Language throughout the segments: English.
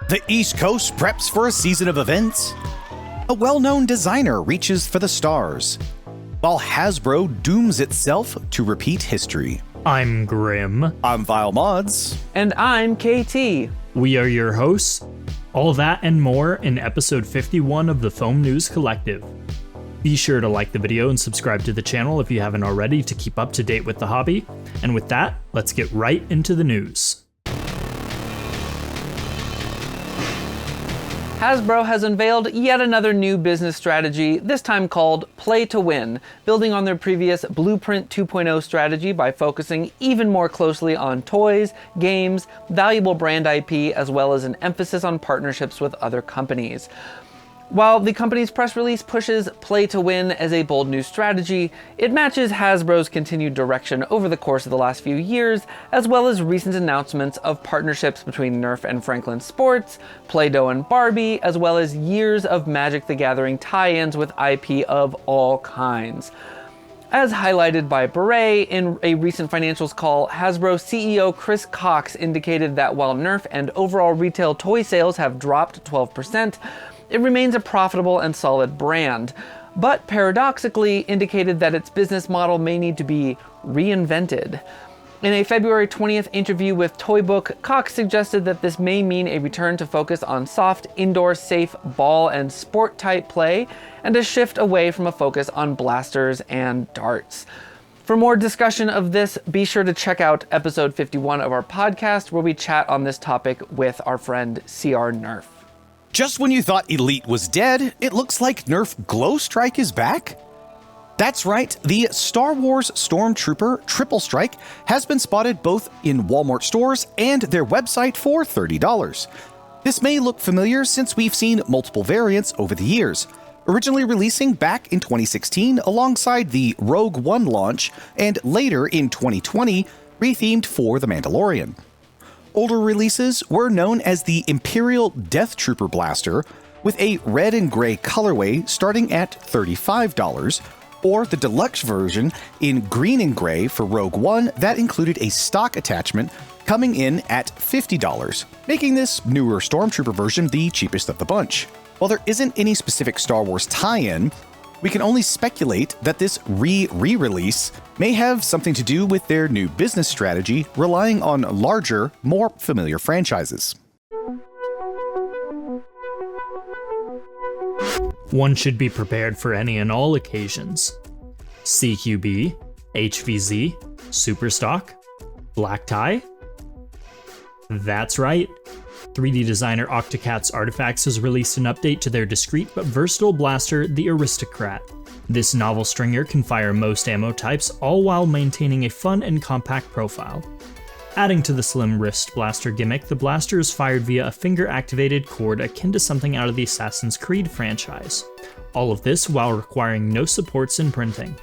The East Coast preps for a season of events. A well-known designer reaches for the stars, while Hasbro dooms itself to repeat history. I'm Grim. I'm VileMods. And I'm KT. We are your hosts. All that and more in episode 51 of the Foam News Collective. Be sure to like the video and subscribe to the channel if you haven't already to keep up to date with the hobby. And with that, let's get right into the news. Hasbro has unveiled yet another new business strategy, this time called Play to Win, building on their previous Blueprint 2.0 strategy by focusing even more closely on toys, games, valuable brand IP, as well as an emphasis on partnerships with other companies. While the company's press release pushes Play to Win as a bold new strategy, it matches Hasbro's continued direction over the course of the last few years, as well as recent announcements of partnerships between Nerf and Franklin Sports, Play-Doh and Barbie, as well as years of Magic the Gathering tie-ins with IP of all kinds. As highlighted by Beret in a recent financials call, Hasbro CEO Chris Cox indicated that while Nerf and overall retail toy sales have dropped 12%, it remains a profitable and solid brand, but paradoxically indicated that its business model may need to be reinvented. In a February 20th interview with Toy Book, Cox suggested that this may mean a return to focus on soft, indoor, safe ball and sport type play, and a shift away from a focus on blasters and darts. For more discussion of this, be sure to check out episode 51 of our podcast, where we chat on this topic with our friend CR Nerf. Just when you thought Elite was dead, it looks like Nerf Glow Strike is back. That's right, the Star Wars Stormtrooper Triple Strike has been spotted both in Walmart stores and their website for $30. This may look familiar since we've seen multiple variants over the years, originally releasing back in 2016 alongside the Rogue One launch and later in 2020 rethemed for The Mandalorian. Older releases were known as the Imperial Death Trooper Blaster, with a red and gray colorway starting at $35, or the deluxe version in green and gray for Rogue One that included a stock attachment coming in at $50, making this newer Stormtrooper version the cheapest of the bunch. While there isn't any specific Star Wars tie-in, we can only speculate that this re-release may have something to do with their new business strategy, relying on larger, more familiar franchises. One should be prepared for any and all occasions. CQB, HVZ, Superstock, Black Tie? That's right. 3D designer OctocatsArtifacts has released an update to their discreet but versatile blaster, the Aristocrat. This novel stringer can fire most ammo types, all while maintaining a fun and compact profile. Adding to the slim wrist blaster gimmick, the blaster is fired via a finger-activated cord akin to something out of the Assassin's Creed franchise. All of this while requiring no supports in printing.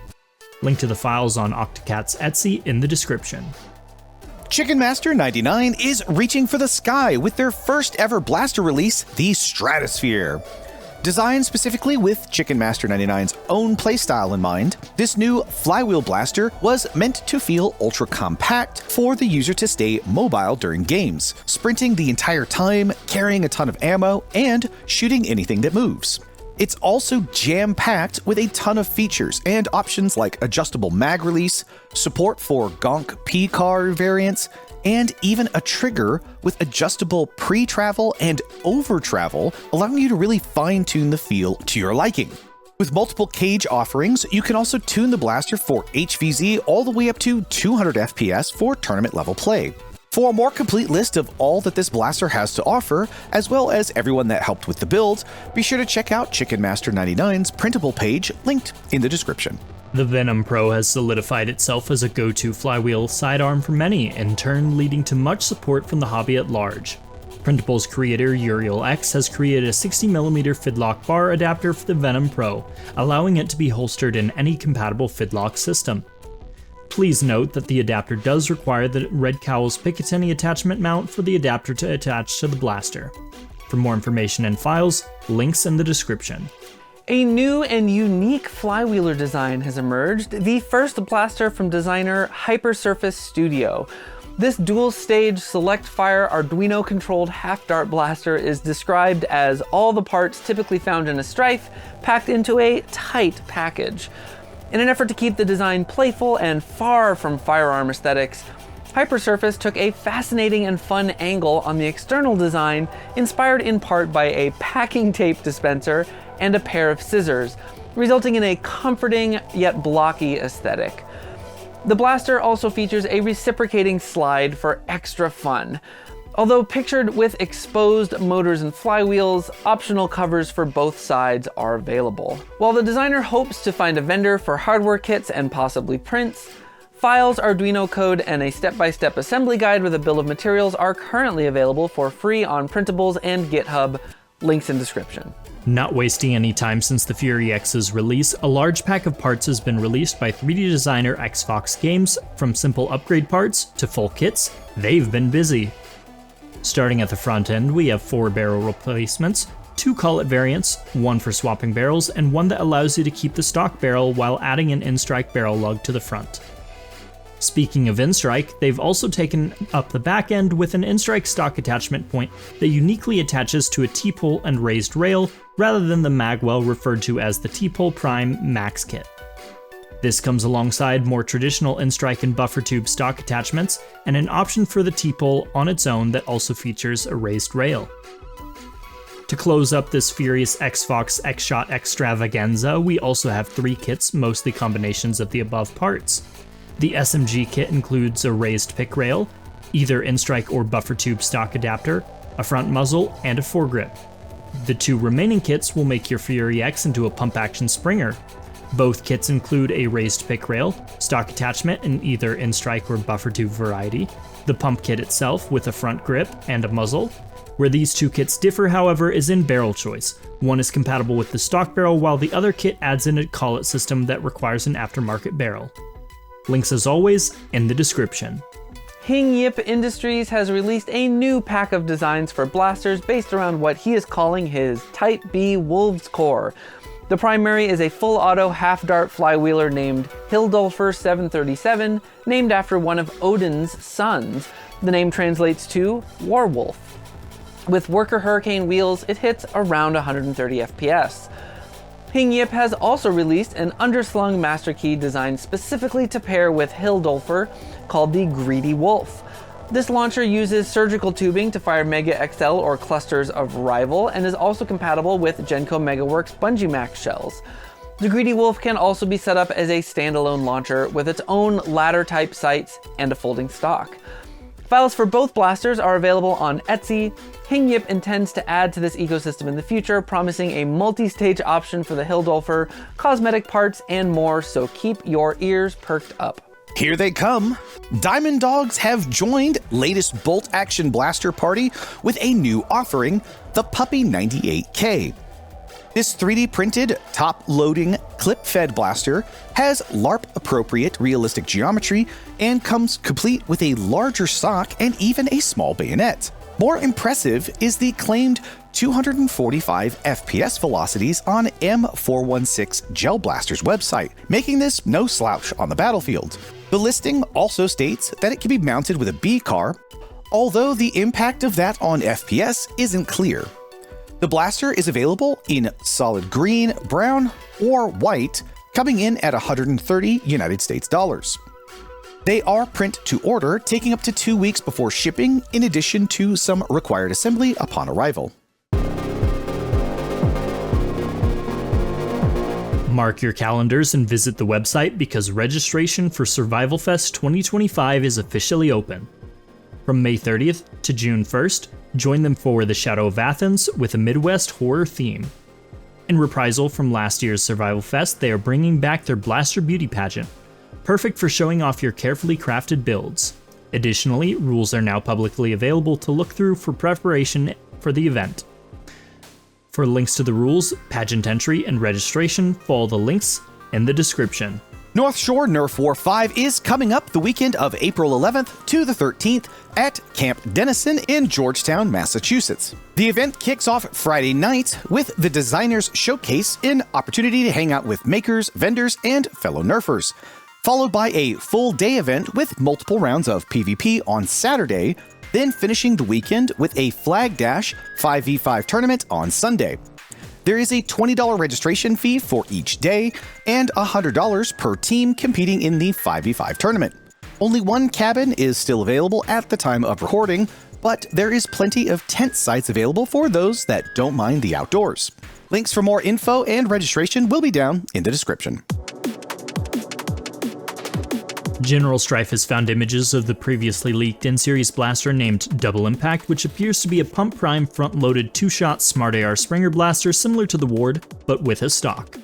Link to the files on Octocat's Etsy in the description. Chicken Master 99 is reaching for the sky with their first ever blaster release, the Stratosphere. Designed specifically with Chicken Master 99's own playstyle in mind, this new flywheel blaster was meant to feel ultra compact for the user to stay mobile during games, sprinting the entire time, carrying a ton of ammo, and shooting anything that moves. It's also jam-packed with a ton of features and options like adjustable mag release, support for Gonk P-Car variants, and even a trigger with adjustable pre-travel and over-travel, allowing you to really fine-tune the feel to your liking. With multiple cage offerings, you can also tune the blaster for HVZ all the way up to 200 FPS for tournament-level play. For a more complete list of all that this blaster has to offer, as well as everyone that helped with the build, be sure to check out Chicken Master 99's printable page linked in the description. The Venom Pro has solidified itself as a go-to flywheel sidearm for many, in turn leading to much support from the hobby at large. Printable's creator UrielX has created a 60mm Fidlock bar adapter for the Venom Pro, allowing it to be holstered in any compatible Fidlock system. Please note that the adapter does require the Red Cowl's Picatinny attachment mount for the adapter to attach to the blaster. For more information and files, links in the description. A new and unique flywheeler design has emerged, the first blaster from designer Hypersurface Studio. This dual-stage select-fire Arduino-controlled half-dart blaster is described as all the parts typically found in a Strife packed into a tight package. In an effort to keep the design playful and far from firearm aesthetics, Hypersurface took a fascinating and fun angle on the external design, inspired in part by a packing tape dispenser and a pair of scissors, resulting in a comforting yet blocky aesthetic. The blaster also features a reciprocating slide for extra fun. Although pictured with exposed motors and flywheels, optional covers for both sides are available. While the designer hopes to find a vendor for hardware kits and possibly prints, files, Arduino code, and a step-by-step assembly guide with a bill of materials are currently available for free on Printables and GitHub. Links in description. Not wasting any time since the Fury X's release, a large pack of parts has been released by 3D designer XFox Games. From simple upgrade parts to full kits, they've been busy. Starting at the front end, we have 4 barrel replacements, 2 collet variants, 1 for swapping barrels, and 1 that allows you to keep the stock barrel while adding an in-strike barrel lug to the front. Speaking of in-strike, they've also taken up the back end with an in-strike stock attachment point that uniquely attaches to a T-pole and raised rail, rather than the Magwell referred to as the T-pole Prime Max Kit. This comes alongside more traditional in-strike and buffer tube stock attachments, and an option for the T-pole on its own that also features a raised rail. To close up this Furious XFox X-Shot extravaganza, we also have 3 kits, mostly combinations of the above parts. The SMG kit includes a raised pick rail, either in-strike or buffer tube stock adapter, a front muzzle, and a foregrip. The 2 remaining kits will make your Fury X into a pump-action Springer. Both kits include a raised pick rail, stock attachment in either in-strike or buffer tube variety, the pump kit itself with a front grip and a muzzle. Where these 2 kits differ, however, is in barrel choice. One is compatible with the stock barrel, while the other kit adds in a collet system that requires an aftermarket barrel. Links as always in the description. HingYIP Industries has released a new pack of designs for blasters based around what he is calling his Type B Wolves Core. The primary is a full auto half-dart flywheeler named Hildolfr 737, named after one of Odin's sons. The name translates to Warwolf. With Worker Hurricane wheels, it hits around 130 FPS. HingYIP has also released an underslung master key designed specifically to pair with Hildolfr, called the Greedy Wolf. This launcher uses surgical tubing to fire Mega XL or clusters of Rival, and is also compatible with Genco MegaWorks Bungee Max shells. The Greedy Wolf can also be set up as a standalone launcher with its own ladder-type sights and a folding stock. Files for both blasters are available on Etsy. HingYIP intends to add to this ecosystem in the future, promising a multi-stage option for the Hildolfr, cosmetic parts, and more, so keep your ears perked up. Here they come. Diamond Dogs have joined latest bolt-action blaster party with a new offering, the Puppy 98K. This 3D printed, top-loading, clip-fed blaster has LARP-appropriate realistic geometry and comes complete with a larger stock and even a small bayonet. More impressive is the claimed 245 FPS velocities on M416 Gel Blaster's website, making this no slouch on the battlefield. The listing also states that it can be mounted with a B car, although the impact of that on FPS isn't clear. The blaster is available in solid green, brown, or white, coming in at 130 United States dollars. They are print to order, taking up to 2 weeks before shipping, in addition to some required assembly upon arrival. Mark your calendars and visit the website because registration for Survival Fest 2025 is officially open. From May 30th to June 1st, join them for The Shadow of Athens with a Midwest horror theme. In reprisal from last year's Survival Fest, they are bringing back their Blaster Beauty Pageant, perfect for showing off your carefully crafted builds. Additionally, rules are now publicly available to look through for preparation for the event. For links to the rules, pageant entry, and registration, follow the links in the description. North Shore Nerf War 5 is coming up the weekend of April 11th to the 13th at Camp Dennison in Georgetown, Massachusetts. The event kicks off Friday night with the Designers Showcase, an opportunity to hang out with makers, vendors, and fellow Nerfers. followed by a full day event with multiple rounds of PvP on Saturday, then finishing the weekend with a Flag Dash 5v5 tournament on Sunday. There is a $20 registration fee for each day and $100 per team competing in the 5v5 tournament. Only one cabin is still available at the time of recording, but there is plenty of tent sites available for those that don't mind the outdoors. Links for more info and registration will be down in the description. General Strife has found images of the previously leaked in-series blaster named Double Impact, which appears to be a pump prime front-loaded 2-shot Smart AR Springer blaster similar to the Ward, but with a stock.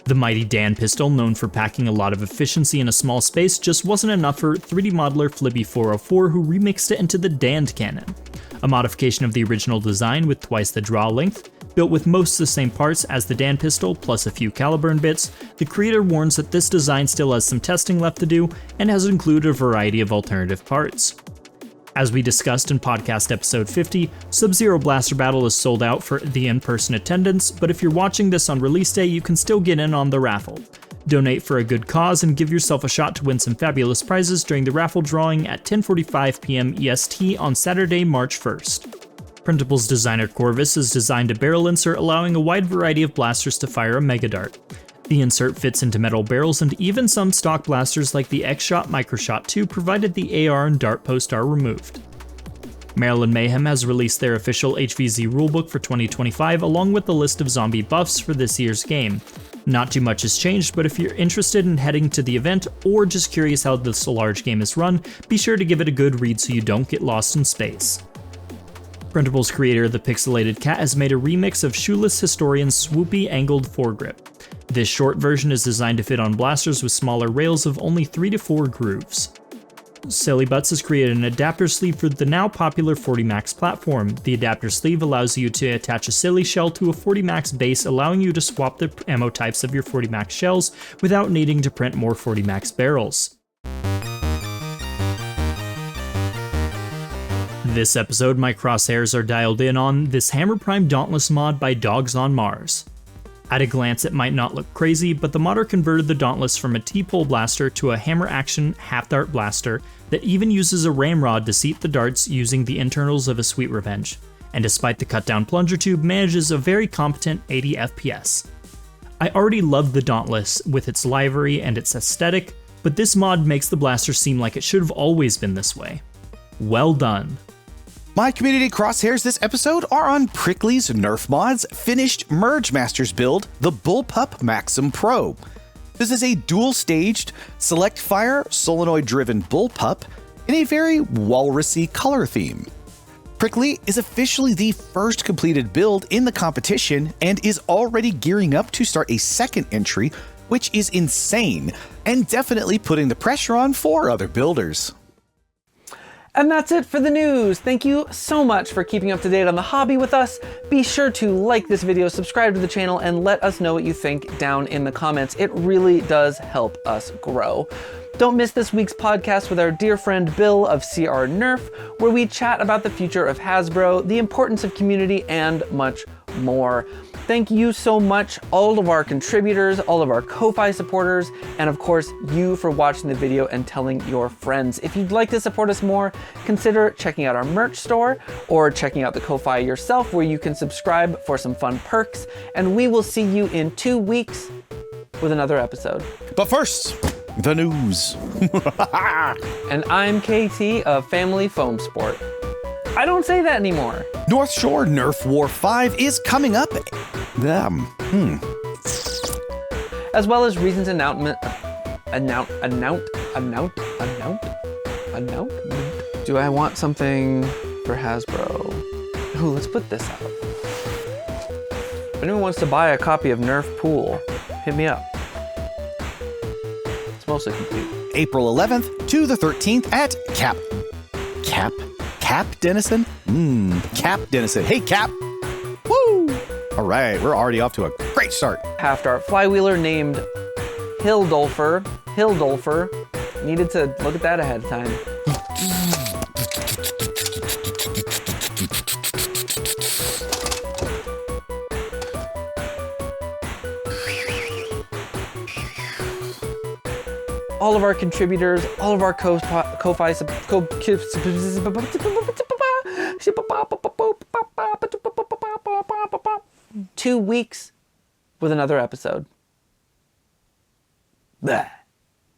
The mighty Danpistol, known for packing a lot of efficiency in a small space, just wasn't enough for 3D modeler Flibby404, who remixed it into the Dandcannon, a modification of the original design with twice the draw length. Built with most the same parts as the Danpistol plus a few Caliburn bits, the creator warns that this design still has some testing left to do and has included a variety of alternative parts. As we discussed in podcast episode 50, Sub-Zero Blaster Battle is sold out for the in-person attendance, but if you're watching this on release day, you can still get in on the raffle. Donate for a good cause and give yourself a shot to win some fabulous prizes during the raffle drawing at 10:45 p.m. EST on Saturday, March 1st. Printable's designer Corvus has designed a barrel insert allowing a wide variety of blasters to fire a Mega Dart. The insert fits into metal barrels, and even some stock blasters like the X-Shot Microshot 2, provided the AR and Dart post are removed. Maryland Mayhem has released their official HVZ rulebook for 2025 along with a list of zombie buffs for this year's game. Not too much has changed, but if you're interested in heading to the event or just curious how this large game is run, be sure to give it a good read so you don't get lost in space. Printable's creator, ThePixelatedCat, has made a remix of ShoelessHistorian's Swoopy angled foregrip. This short version is designed to fit on blasters with smaller rails of only 3 to 4 grooves. Silly Butts has created an adapter sleeve for the now popular 40 Max platform. The adapter sleeve allows you to attach a Silly shell to a 40 Max base, allowing you to swap the ammo types of your 40 Max shells without needing to print more 40 Max barrels. This episode, my crosshairs are dialed in on this Hammer Prime Dauntless mod by Dogs on Mars. At a glance, it might not look crazy, but the modder converted the Dauntless from a T-pole blaster to a hammer action half-dart blaster that even uses a ramrod to seat the darts using the internals of a Sweet Revenge, and despite the cut-down plunger tube, manages a very competent 80 FPS. I already loved the Dauntless with its livery and its aesthetic, but this mod makes the blaster seem like it should have always been this way. Well done. My community crosshairs this episode are on PricklysNerfMods finished Merge Masters build, the Bullpup Maxim Pro. This is a dual-staged, select-fire, solenoid-driven bullpup in a very walrusy color theme. Prickly is officially the first completed build in the competition and is already gearing up to start a second entry, which is insane, and definitely putting the pressure on for other builders. And that's it for the news. Thank you so much for keeping up to date on the hobby with us. Be sure to like this video, subscribe to the channel, and let us know what you think down in the comments. It really does help us grow. Don't miss this week's podcast with our dear friend Bill of CR Nerf, where we chat about the future of Hasbro, the importance of community, and much more. Thank you so much, all of our contributors, all of our Ko-Fi supporters, and of course, you for watching the video and telling your friends. If you'd like to support us more, consider checking out our merch store or checking out the Ko-Fi yourself, where you can subscribe for some fun perks. And we will see you in 2 weeks with another episode. But first, the news. And I'm KT of Family Foam Sport. I don't say that anymore. North Shore Nerf War 5 is coming up. As well as Reason's announcement. Do I want something for Hasbro? Ooh, let's put this out. If anyone wants to buy a copy of Nerf Pool, hit me up. It's mostly complete. April 11th to the 13th at Cap Denison? Cap Denison. Hey, Cap! Woo! All right, we're already off to a great start. Half-dart flywheeler named Hildolfr. Needed to look at that ahead of time. all of our contributors, all of our Ko-Fi 2 weeks with another episode. Bleh.